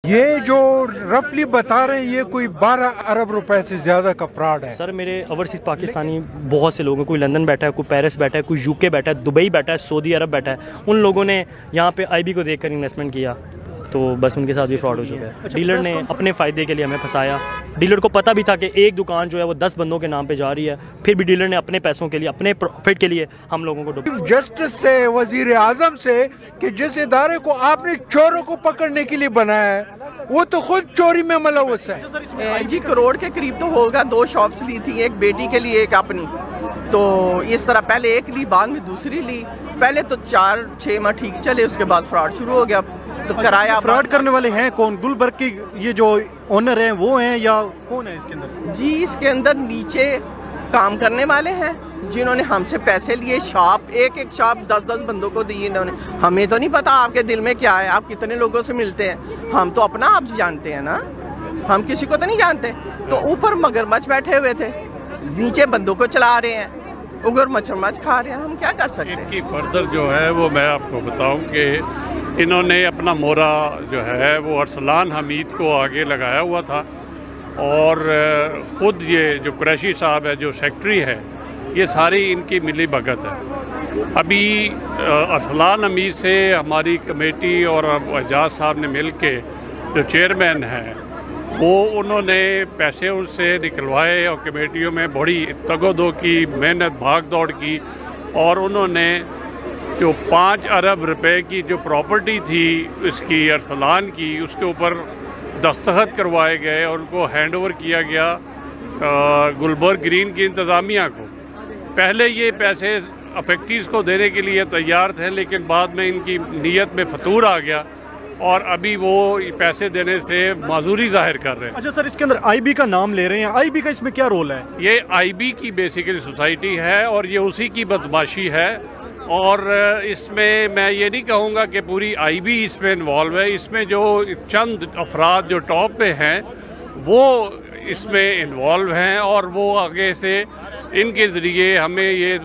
یہ جو رفلی بتا رہے ہیں یہ کوئی 12 ارب روپے سے زیادہ کا فراڈ ہے. سر میرے اوورسیز پاکستانی بہت سے لوگ ہیں، کوئی لندن بیٹھا ہے، کوئی پیرس بیٹھا ہے، کوئی یو کے بیٹھا ہے، دبئی بیٹھا ہے، سعودی عرب بیٹھا ہے. ان لوگوں نے یہاں پہ آئی بی کو دیکھ کر انویسٹمنٹ کیا تو بس ان کے ساتھ بھی فراڈ ہو چکا ہے. ڈیلر نے اپنے فائدے کے لیے ہمیں پھنسایا. ڈیلر کو پتہ بھی تھا کہ ایک دکان جو ہے وہ 10 بندوں کے نام پہ جا رہی ہے، پھر بھی ڈیلر نے اپنے پیسوں کے لیے، اپنے پروفٹ کے لیے ہم لوگوں کو ڈوبا. جسٹس سے، وزیر اعظم سے کہ جس ادارے کو آپ نے چوروں کو پکڑنے کے لیے بنایا ہے وہ تو خود چوری میں ملوث ہے. جی کروڑ کے قریب تو ہوگا. 2 شاپس لی تھی، ایک بیٹی کے لیے ایک اپنی. تو اس طرح پہلے ایک لی، بعد میں دوسری لی. پہلے تو 4-6 ماہ ٹھیک چلے، اس کے بعد فراڈ شروع ہو گیا. تو کرایہ فراڈ کرنے والے ہیں کون؟ گلبرگ کی یہ جو اونر ہیں وہ ہیں یا کون ہے اس کے اندر؟ جی اس کے اندر نیچے کام کرنے والے ہیں جنہوں نے ہم سے پیسے لیے. شاپ ایک شاپ 10 بندوں کو دی انہوں نے. ہمیں تو نہیں پتا آپ کے دل میں کیا ہے، آپ کتنے لوگوں سے ملتے ہیں. ہم تو اپنا آپ جانتے ہیں نا، ہم کسی کو تو نہیں جانتے. تو اوپر مگرمچھ بیٹھے ہوئے تھے، نیچے بندوں کو چلا رہے ہیں، اوپر مچھ کھا رہے ہیں. ہم کیا کر سکتے ہیں؟ ان کی فردر جو ہے وہ میں آپ کو بتاؤں کہ انہوں نے اپنا مورا جو ہے وہ ارسلان حمید کو آگے لگایا ہوا تھا، اور خود یہ جو قریشی صاحب ہے جو سیکٹری ہے، یہ ساری ان کی ملی بھگت ہے. ابھی ارسلان حمید سے ہماری کمیٹی اور اعجاز صاحب نے مل کے جو چیئرمین ہیں وہ انہوں نے پیسے ان سے نکلوائے اور کمیٹیوں میں بڑی تگ و دو کی، محنت بھاگ دوڑ کی، اور انہوں نے جو 5 ارب روپے کی جو پراپرٹی تھی اس کی ارسلان کی، اس کے اوپر دستخط کروائے گئے اور ان کو ہینڈ اوور کیا گیا گلبرگ گرین کی انتظامیہ کو. پہلے یہ پیسے افیکٹیز کو دینے کے لیے تیار تھے، لیکن بعد میں ان کی نیت میں فتور آ گیا اور ابھی وہ پیسے دینے سے معذوری ظاہر کر رہے ہیں. اچھا سر، اس کے اندر آئی بی کا نام لے رہے ہیں، آئی بی کا اس میں کیا رول ہے؟ یہ آئی بی کی بیسیکلی سوسائٹی ہے اور یہ اسی کی بدماشی ہے، اور اس میں یہ نہیں کہوں گا کہ پوری آئی بی اس میں انوالو ہے. اس میں جو چند افراد جو ٹاپ پہ ہیں وہ اس میں انوالو ہیں، اور وہ آگے سے ان کے ذریعے ہمیں یہ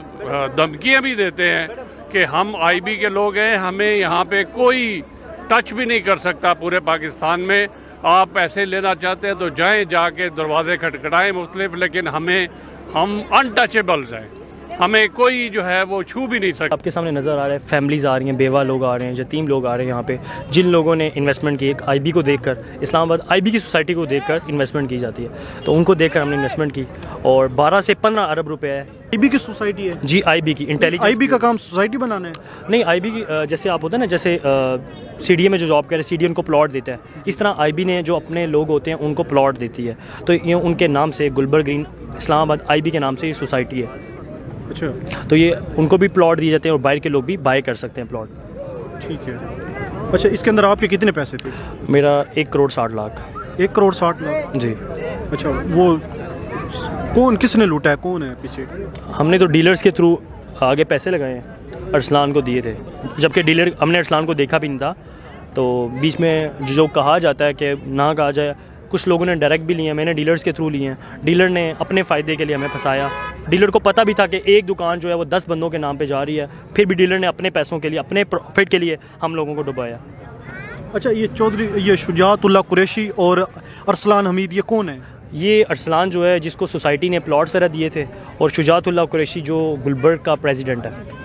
دھمکیاں بھی دیتے ہیں کہ ہم آئی بی کے لوگ ہیں، ہمیں یہاں پہ کوئی ٹچ بھی نہیں کر سکتا پورے پاکستان میں. آپ پیسے لینا چاہتے ہیں تو جائیں، جا کے دروازے کھٹکھٹائیں مختلف، لیکن ہم انٹچیبلز ہیں، ہمیں کوئی جو ہے وہ چھو بھی نہیں سکتا. آپ کے سامنے نظر آ رہا ہے فیملیز آ رہی ہیں، بیوہ لوگ آ رہے ہیں، یتیم لوگ آ رہے ہیں یہاں پہ، جن لوگوں نے انویسٹمنٹ کی. ایک آئی بی کو دیکھ کر، اسلام آباد آئی بی کی سوسائٹی کو دیکھ کر انویسٹمنٹ کی جاتی ہے، تو ان کو دیکھ کر ہم نے انویسٹمنٹ کی اور 12 سے 15 ارب روپے ہے. آئی بی کی سوسائٹی ہے؟ جی آئی بی کی انٹیلیجنس. آئی بی کا کام سوسائٹی بنانا ہے؟ نہیں، آئی بی کی جیسے آپ ہوتا ہے نا، جیسے سی ڈی اے میں جو جاب کرے سی ڈی اے ان کو پلاٹ دیتا ہے، اس طرح آئی بی نے جو اپنے لوگ ہوتے ہیں ان کو پلاٹ دیتی ہے. تو یہ ان کے نام سے گلبرگ گرین اسلام آباد آئی بی کے نام سے یہ سوسائٹی ہے. اچھا، تو یہ ان کو بھی پلاٹ دیے جاتے ہیں اور باہر کے لوگ بھی بائی کر سکتے ہیں پلاٹ. ٹھیک ہے. اچھا، اس کے اندر آپ کے کتنے پیسے تھے؟ میرا 1 کروڑ 60 لاکھ. 1 کروڑ 60 لاکھ؟ جی. اچھا، وہ کون، کس نے لوٹا ہے، کون ہے پیچھے؟ ہم نے تو ڈیلرز کے تھرو آگے پیسے لگائے ہیں، ارسلان کو دیے تھے، جبکہ ڈیلر ہم نے ارسلان کو دیکھا بھی نہیں تھا. تو بیچ میں جو کہا جاتا ہے کہ نہ کہا جائے، کچھ لوگوں نے ڈائریکٹ بھی لیے ہیں، میں نے ڈیلرز کے تھرو لیے ہیں. ڈیلر نے اپنے فائدے کے لیے ہمیں پھنسایا. ڈیلر کو پتہ بھی تھا کہ ایک دکان جو ہے وہ 10 بندوں کے نام پہ جا رہی ہے، پھر بھی ڈیلر نے اپنے پیسوں کے لیے، اپنے پروفٹ کے لیے ہم لوگوں کو ڈبایا. اچھا، یہ شجاعت اللہ قریشی اور ارسلان حمید یہ کون ہے؟ یہ ارسلان جو ہے جس کو سوسائٹی نے پلاٹس وغیرہ دیے تھے، اور شجاعت اللہ قریشی جو گلبرگ کا پریزیڈنٹ ہے.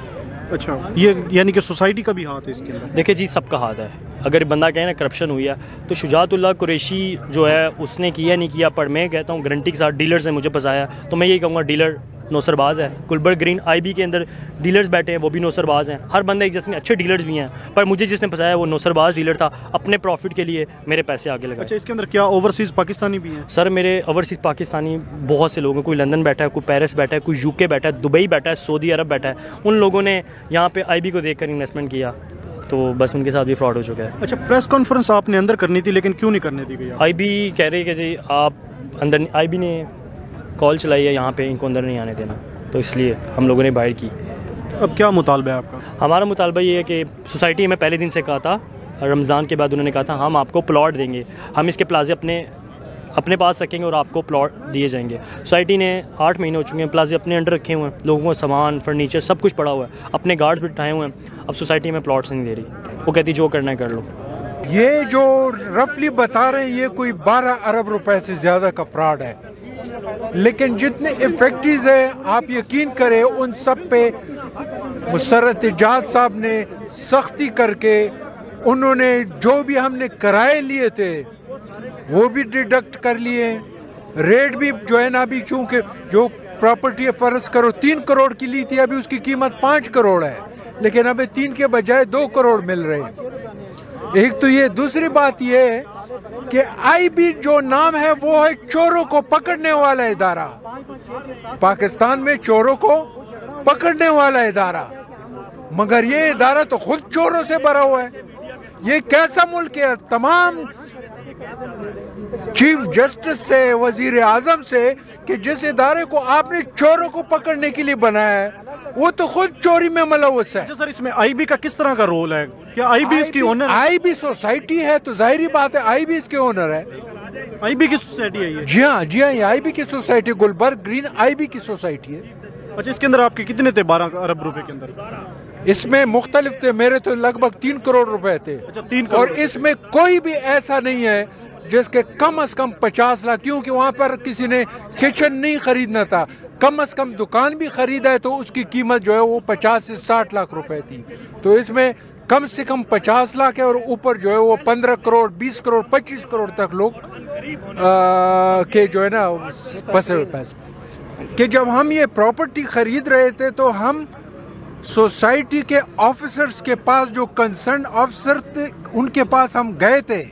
اچھا، یہ یعنی کہ سوسائٹی کا بھی ہاتھ ہے اس کے اندر؟ دیکھیں جی، سب کا ہاتھ ہے. اگر بندہ کہے نا کرپشن ہوئی ہے، تو شجاعت اللہ قریشی جو ہے اس نے کیا نہیں کیا، پر میں کہتا ہوں گارنٹی کے ساتھ ڈیلر سے مجھے پھنسایا، تو میں یہی کہوں گا ڈیلر نوسر باز ہے. گلبرگ گرین آئی بی کے اندر ڈیلرز بیٹھے ہیں، وہ بھی نوسر باز ہیں. ہر بندہ ایک جیسے اچھے ڈیلرز بھی ہیں، پر مجھے جس نے پھنسایا وہ نوسر باز ڈیلر تھا، اپنے پروفٹ کے لیے میرے پیسے آگے لگائے. اچھا، اس کے اندر کیا اوورسیز پاکستانی بھی ہیں؟ سر میرے اوورسیز پاکستانی بہت سے لوگ ہیں، کوئی لندن بیٹھا ہے، کوئی پیرس بیٹھا ہے، کوئی یو کے بیٹھا ہے، دبئی بیٹھا ہے، سعودی عرب بیٹھا ہے. ان لوگوں نے یہاں پہ آئی بی کو دیکھ کر انویسٹمنٹ کیا تو بس ان کے ساتھ بھی فراڈ ہو چکا ہے. اچھا، پریس کانفرنس آپ نے اندر کرنی تھی، لیکن کیوں نہیں کرنے دی گئی؟ آئی بی کہہ رہے کہ جی آپ اندر، آئی بی نے کال چلائی ہے یہاں پہ ان کو اندر نہیں آنے دینا، تو اس لیے ہم لوگوں نے باہر کی. اب کیا مطالبہ ہے آپ کا؟ ہمارا مطالبہ یہ ہے کہ سوسائٹی میں پہلے دن سے کہا تھا، رمضان کے بعد انہوں نے کہا تھا ہم آپ کو پلاٹ دیں گے، ہم اس کے پلازے اپنے پاس رکھیں گے اور آپ کو پلاٹ دیے جائیں گے. سوسائٹی نے 8 مہینے ہو چکے ہیں، پلازے اپنے انڈر رکھے ہوئے ہیں، لوگوں کو سامان، فرنیچر سب کچھ پڑا ہوا ہے، اپنے گارڈز بٹھائے ہوئے ہیں. اب سوسائٹی میں پلاٹس نہیں دے رہی، وہ کہتی جو کرنا ہے کر لو. یہ جو رفلی بتا رہے ہیں یہ کوئی 12 ارب روپے سے زیادہ کا فراڈ ہے، لیکن جتنے افیکٹریز ہیں آپ یقین کریں ان سب پہ مسرت اجاز صاحب نے سختی کر کے انہوں نے جو بھی ہم نے کرائے لیے تھے وہ بھی ڈیڈکٹ کر لیے، ریٹ بھی جو ہے نا ابھی چونکہ جو پراپرٹی فرض کرو 3 کروڑ کی لی تھی ابھی اس کی قیمت 5 کروڑ ہے، لیکن ابھی 3 کے بجائے 2 کروڑ مل رہے ہیں۔ ایک تو یہ، دوسری بات یہ ہے کہ آئی بی جو نام ہے وہ ہے چوروں کو پکڑنے والا ادارہ، پاکستان میں چوروں کو پکڑنے والا ادارہ، مگر یہ ادارہ تو خود چوروں سے بھرا ہوا ہے۔ یہ کیسا ملک ہے؟ تمام چیف جسٹس سے وزیر اعظم سے کہ جس ادارے کو آپ نے چوروں کو پکڑنے کے لیے بنایا ہے وہ تو خود چوری میں ملوث ہے۔ سر اس میں آئی بی کا کس طرح کا رول ہے؟ کیا آئی بی اس کی اونر؟ آئی بی سوسائٹی ہے تو ظاہری بات ہے آئی بی اس کے اونر ہے۔ آئی بی کی سوسائٹی ہے یہ؟ جی ہاں یہ آئی بی کی society, Gulberg green I B کی سوسائٹی ہے۔ اچھا اس کے اندر آپ کے کتنے تھے 12 ارب روپے کے اندر؟ اس میں مختلف تھے، میرے تو لگ بھگ 3 کروڑ روپے تھے، 3 کروڑ، اور اس میں کوئی بھی ایسا نہیں ہے جس کے کم از کم 50 لاکھ، کیونکہ وہاں پر کسی نے کچن نہیں خریدنا تھا، کم از کم دکان بھی خریدا ہے تو اس کی قیمت جو ہے وہ 50 سے 60 لاکھ روپے تھی، تو اس میں کم سے کم 50 لاکھ ہے، اور اوپر جو ہے وہ 15 کروڑ 20 کروڑ 25 کروڑ تک لوگ کے جو ہے نا پھنسے ہوئے پیسے۔ کہ جب ہم یہ پراپرٹی خرید رہے تھے تو ہم سوسائٹی کے آفیسرز کے پاس، جو کنسرن آفیسر تھے ان کے پاس ہم گئے تھے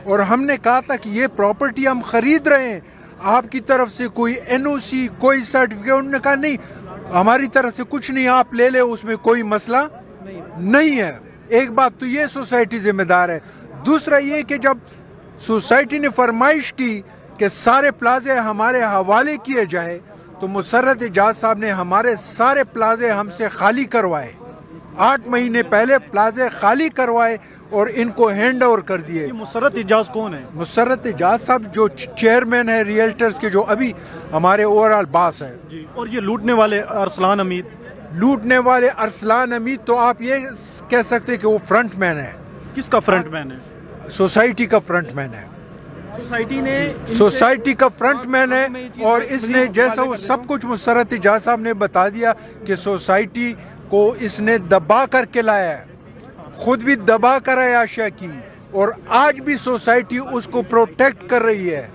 اور ہم نے کہا تھا کہ یہ پراپرٹی ہم خرید رہے ہیں، آپ کی طرف سے کوئی این او سی کوئی سرٹیفکیٹ؟ انہوں نے کہا نہیں ہماری طرف سے کچھ نہیں، آپ لے لیں، اس میں کوئی مسئلہ نہیں ہے۔ ایک بات تو یہ سوسائٹی ذمہ دار ہے، دوسرا یہ کہ جب سوسائٹی نے فرمائش کی کہ سارے پلازے ہمارے حوالے کیے جائے تو مسرت اجاز صاحب نے ہمارے سارے پلازے ہم سے خالی کروائے، 8 مہینے پہلے پلازے خالی کروائے اور ان کو ہینڈ اوور کر دیے۔ مسرت اجاز کون ہے؟ مسرت اجاز صاحب جو چیئرمین ہے ریئلٹرز کے، جو ابھی ہمارے اوورآل باس ہے۔ جی، اور یہ لوٹنے والے ارسلان حمید؟ لوٹنے والے ارسلان حمید تو آپ یہ کہہ سکتے کہ وہ فرنٹ مین ہے۔ کس کا فرنٹ مین ہے؟ سوسائٹی کا فرنٹ مین ہے، سوسائٹی کا فرنٹ مین ہے، اور اس نے جیسا وہ سب کچھ مسرت اجاز صاحب نے بتا دیا کہ سوسائٹی کو اس نے دبا کر کے لایا ہے، خود بھی دبا کر عیاشیاں کی، اور آج بھی سوسائٹی اس کو پروٹیکٹ کر رہی ہے۔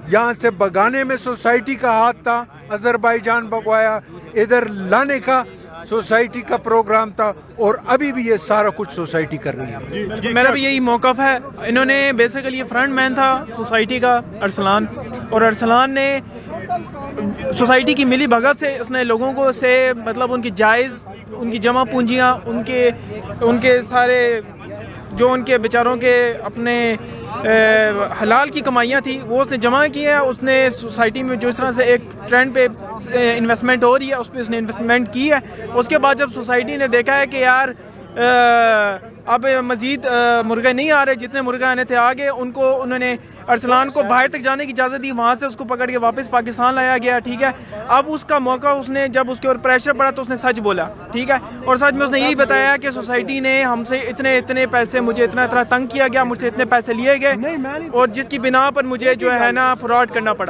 یہاں سے بگانے میں سوسائٹی کا ہاتھ تھا، آذربائیجان بگوایا، ادھر لانے کا سوسائٹی کا پروگرام تھا، اور ابھی بھی یہ سارا کچھ سوسائٹی کر رہی ہے۔ میرا بھی یہی موقف ہے، انہوں نے بیسیکلی یہ فرنٹ مین تھا سوسائٹی کا ارسلان، اور ارسلان نے سوسائٹی کی ملی بھگت سے اس نے لوگوں کو سے مطلب ان کی جائز، ان کی جمع پونجیاں، ان کے سارے جو ان کے بیچاروں کے اپنے حلال کی کمائیاں تھی وہ اس نے جمع کی ہے۔ اس نے سوسائٹی میں جو اس طرح سے ایک ٹرینڈ پہ انویسٹمنٹ ہو رہی ہے اس پہ اس نے انویسٹمنٹ کی ہے۔ اس کے بعد جب سوسائٹی نے دیکھا ہے کہ یار اب مزید مرغے نہیں آ رہے، جتنے مرغے آنے تھے آگے، انہوں نے ارسلان کو باہر تک جانے کی اجازت دی، وہاں سے اس کو پکڑ کے واپس پاکستان لایا گیا، ٹھیک ہے۔ اب اس کا موقع اس نے جب اس کے اوپر پریشر پڑا تو اس نے سچ بولا، ٹھیک ہے، اور سچ میں اس نے یہی بتایا کہ سوسائٹی نے ہم سے اتنے پیسے، مجھے اتنا تنگ کیا گیا، مجھ سے اتنے پیسے لیے گئے، اور جس کی بنا پر مجھے جو ہے نا فراڈ کرنا پڑا۔